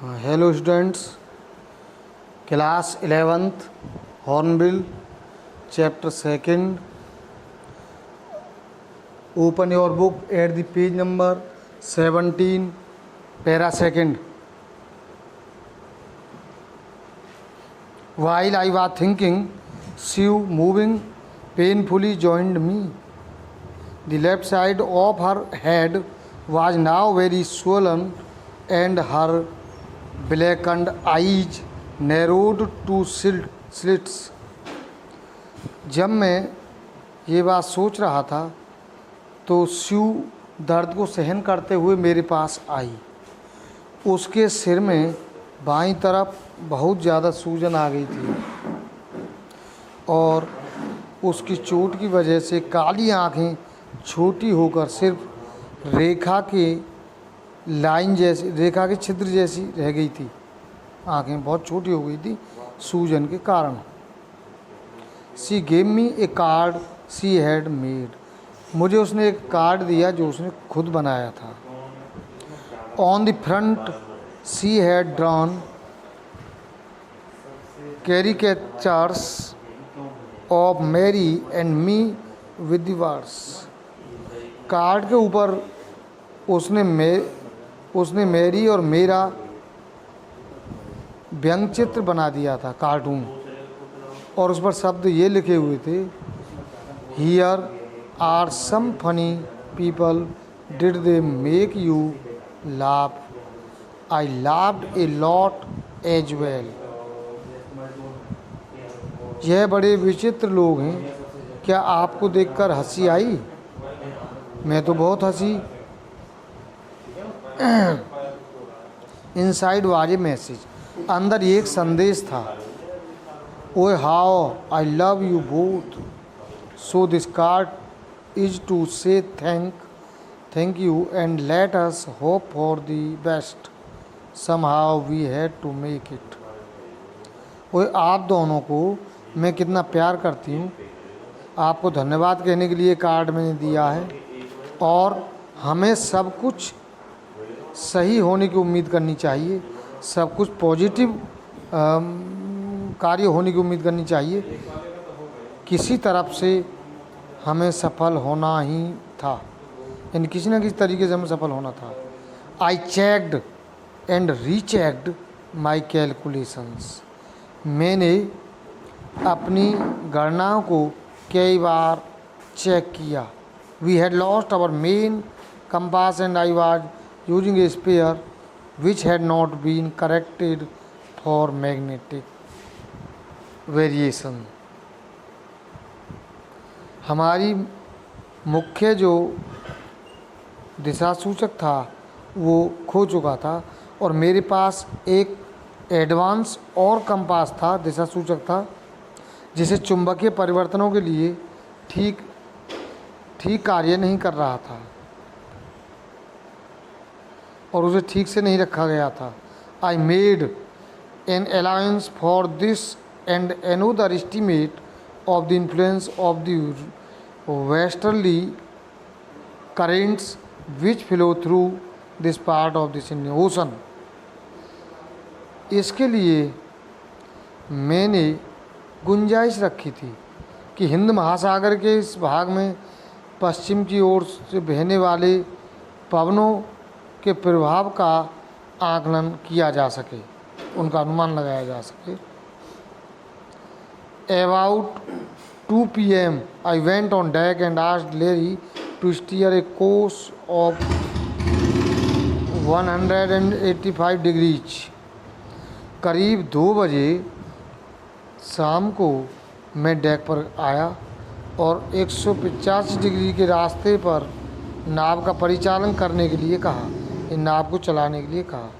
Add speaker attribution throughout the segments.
Speaker 1: Hello students, class 11th, Hornbill, chapter 2nd. Open your book at the page number 17, para 2nd. While I was thinking, Shiv, moving painfully, joined me. The left side of her head was now very swollen, and her blackened eyes narrowed to slits. जब मैं ये बात सोच रहा था तो शिव दर्द को सहन करते हुए मेरे पास आई। उसके सिर में बाईं तरफ बहुत ज़्यादा सूजन आ गई थी और उसकी चोट की वजह से काली आँखें छोटी होकर सिर्फ रेखा के छिद्र जैसी रह गई थी। आँखें बहुत छोटी हो गई थी सूजन के कारण। She gave me A card she had made. मुझे उसने एक कार्ड दिया जो उसने खुद बनाया था। On the front she had drawn caricatures of Mary and me with the words. Card के ऊपर उसने मैरी और मेरा व्यंग चित्र बना दिया था, कार्टून, और उस पर शब्द ये लिखे हुए थे, here are some funny people, did they make you laugh? I laughed a lot as well. यह बड़े विचित्र लोग हैं, क्या आपको देखकर हंसी आई? मैं तो बहुत हंसी। Inside was a message. अंदर एक संदेश था, ओए how I love you both, so this card is to say thank you and let us hope for the best, somehow we had to make it. ओए आप दोनों को मैं कितना प्यार करती हूँ। आपको धन्यवाद कहने के लिए कार्ड मैंने दिया है और हमें सब कुछ सही होने की उम्मीद करनी चाहिए, सब कुछ पॉजिटिव कार्य होने की उम्मीद करनी चाहिए। किसी तरफ से हमें सफल होना ही था, यानी किसी न किसी तरीके से हमें सफल होना था। I checked and rechecked my calculations. मैंने अपनी गणनाओं को कई बार चेक किया। We had lost our main compass and I was using a spare which had not been corrected for magnetic variation। हमारी मुख्य जो दिशा सूचक था वो खो चुका था और मेरे पास एक एडवांस और कंपास था, दिशा सूचक था, जिसे चुंबकीय परिवर्तनों के लिए ठीक कार्य नहीं कर रहा था और उसे ठीक से नहीं रखा गया था। I made an allowance for this and another estimate of the influence of the westerly currents which flow through this part of this ocean. इसके लिए मैंने गुंजाइश रखी थी कि हिंद महासागर के इस भाग में पश्चिम की ओर से बहने वाले पवनों के प्रभाव का आकलन किया जा सके, उनका अनुमान लगाया जा सके। About 2 PM I went on deck and asked Larry to steer a course of 185 degrees. करीब 2 बजे शाम को मैं डेक पर आया और 185 डिग्री के रास्ते पर नाव का परिचालन करने के लिए कहा, इन नाव को चलाने के लिए कहा।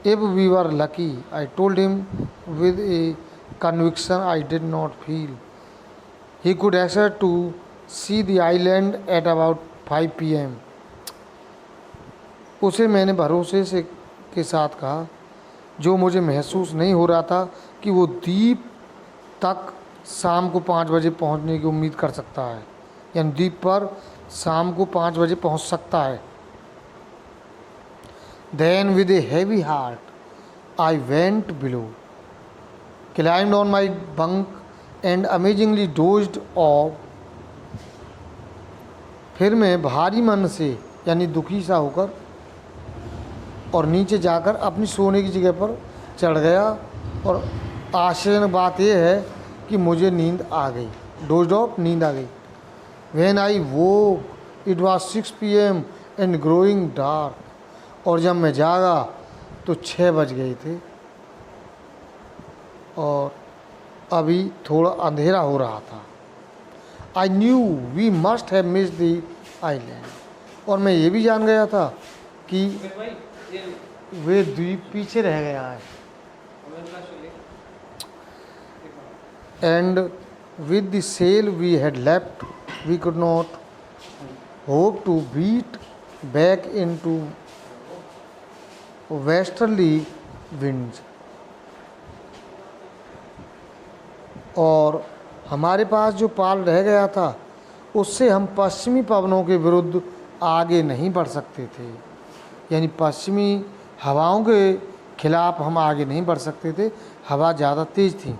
Speaker 1: If we were lucky, I told him with a conviction I did not feel, he could expect to see the island at about 5 PM। उसे मैंने भरोसे से के साथ कहा, जो मुझे महसूस नहीं हो रहा था कि वो द्वीप तक शाम को 5 बजे पहुंचने की उम्मीद कर सकता है, यानी द्वीप पर शाम को 5 बजे पहुंच सकता है। Then with a heavy heart I went below, climbed on my bunk and amazingly dozed off. फिर मैं भारी मन से यानी दुखी सा होकर और नीचे जाकर अपनी सोने की जगह पर चढ़ गया और आश्चर्य बात यह है कि मुझे नींद आ गई। डोज्ड ऑफ, नींद आ गई। When I woke, it was 6 PM and growing dark. और जब मैं जागा तो 6 बज गए थे और अभी थोड़ा अंधेरा हो रहा था। I knew we must have missed the island. और मैं ये भी जान गया था कि वे द्वीप पीछे रह गया है। And with the sail we had left, we could not hope to beat back into westerly winds. और हमारे पास जो पाल रह गया था उससे हम पश्चिमी पवनों के विरुद्ध आगे नहीं बढ़ सकते थे, यानी पश्चिमी हवाओं के खिलाफ हम आगे नहीं बढ़ सकते थे, हवा ज़्यादा तेज़ थी।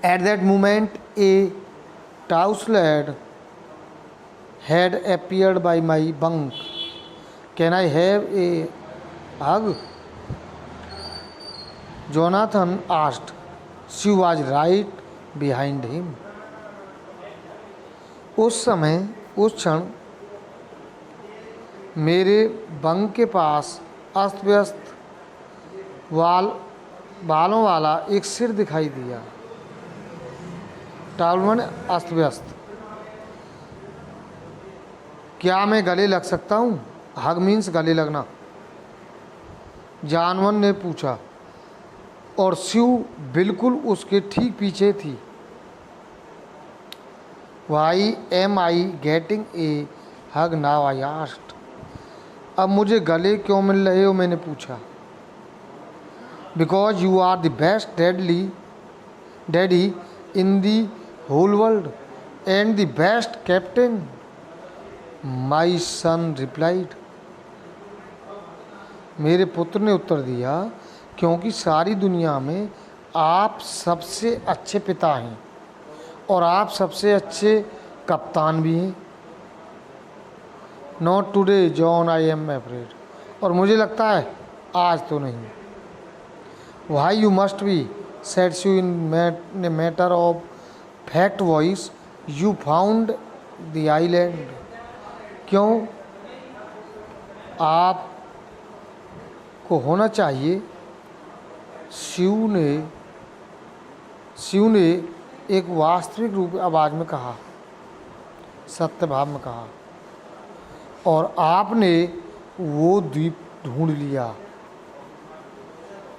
Speaker 1: At that moment a tow sled had appeared by my bunk. Can I have a hug? Jonathan asked. She was right behind him. उस समय, उस क्षण मेरे बंक के पास अस्त व्यस्त बालों वाला एक सिर दिखाई दिया। टाउन अस्त व्यस्त। क्या मैं गले लग सकता हूँ? हग मीन्स गले लगना। जानवर ने पूछा और शिव बिल्कुल उसके ठीक पीछे थी। Why am I getting a hug now? I asked. अब मुझे गले क्यों मिल रहे हो? मैंने पूछा। Because you are the best daddy in the whole world and the best captain, my son replied. मेरे पुत्र ने उत्तर दिया, क्योंकि सारी दुनिया में आप सबसे अच्छे पिता हैं और आप सबसे अच्छे कप्तान भी हैं। Not today, John, I am afraid. और मुझे लगता है आज तो नहीं। Why you must be, said she in a matter of fact voice. You found the island. क्यों? आप को होना चाहिए। शिव ने एक वास्तविक रूप आवाज़ में कहा, सत्य भाव में कहा, और आपने वो द्वीप ढूंढ लिया।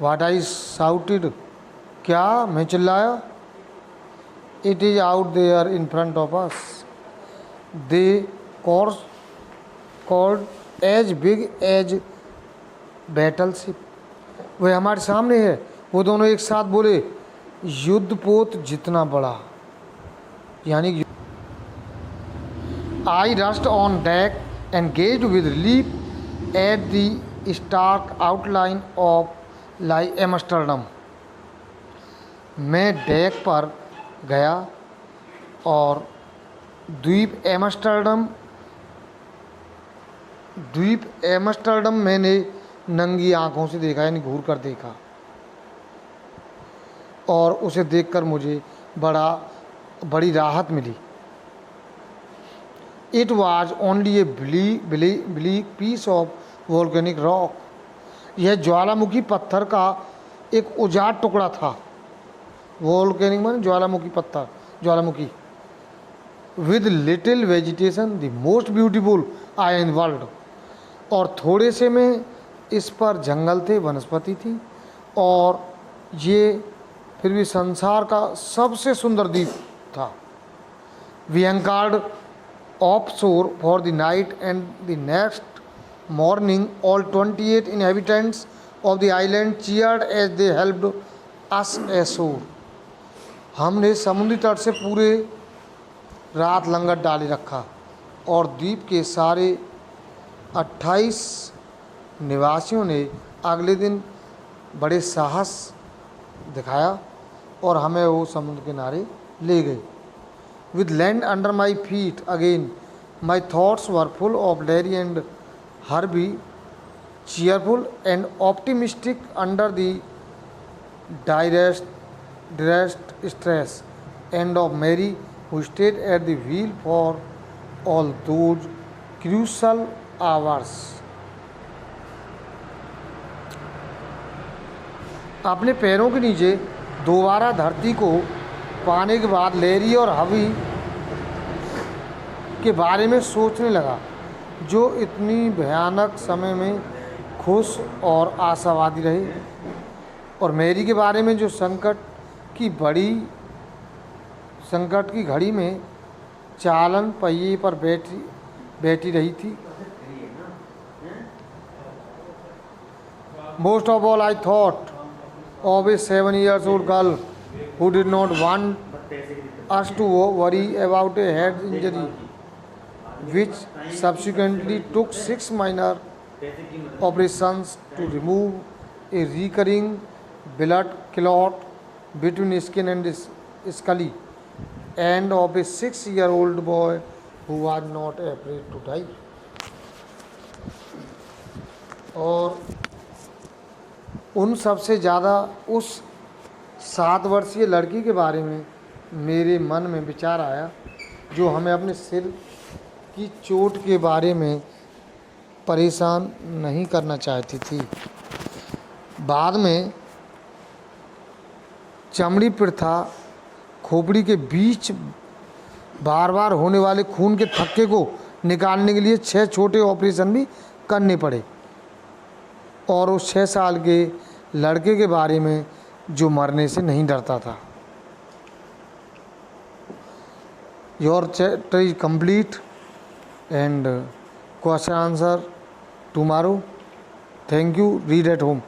Speaker 1: What I shouted, क्या मैं चिल्लाया? It is out there in front of us. They called as big as battleship. वह हमारे सामने है। वो दोनों एक साथ बोले, युद्धपोत जितना बड़ा, यानी I rushed on deck and gazed with relief at the stark outline of Amsterdam. मैं डेक पर गया और द्वीप एम्स्टर्डम मैंने नंगी आंखों से देखा, यानी घूर कर देखा, और उसे देखकर मुझे बड़ी राहत मिली। It was only a bleak piece of volcanic rock. यह ज्वालामुखी पत्थर का एक उजाड़ टुकड़ा था। वोल्केनिक माने ज्वालामुखी पत्थर, ज्वालामुखी। With little vegetation, the most beautiful eye in the world. और थोड़े से में इस पर जंगल थे, वनस्पति थी, और ये फिर भी संसार का सबसे सुंदर द्वीप था। We anchored offshore for the night, and the next morning all 28 inhabitants of the island cheered as they helped us ashore. हमने समुद्री तट से पूरे रात लंगर डाले रखा और द्वीप के सारे 28 निवासियों ने अगले दिन बड़े साहस दिखाया और हमें वो समुद्र किनारे ले गए। With land under my feet again my thoughts were full of Larry and Herbie, cheerful and optimistic under the direst stress, and of Mary, who stayed at the wheel for all those crucial hours. अपने पैरों के नीचे दोबारा धरती को पाने के बाद लैरी और हबी के बारे में सोचने लगा, जो इतनी भयानक समय में खुश और आशावादी रहे, और मैरी के बारे में जो संकट की घड़ी में चालन पहिए पर बैठी रही थी। Most of all I thought of A 7 years old girl who did not want us to worry about a head injury, which subsequently took 6 minor operations to remove a recurring blood clot between skin and scully, and of a 6-year-old boy who was not afraid to die. और उन सबसे ज़्यादा उस 7 वर्षीय लड़की के बारे में मेरे मन में विचार आया, जो हमें अपने सिर की चोट के बारे में परेशान नहीं करना चाहती थी। बाद में चमड़ी प्रथा खोपड़ी के बीच बार बार होने वाले खून के थक्के को निकालने के लिए 6 छोटे ऑपरेशन भी करने पड़े, और उस 6 साल के लड़के के बारे में जो मरने से नहीं डरता था। Your chapter is complete and question answer tomorrow. Thank you. Read at home.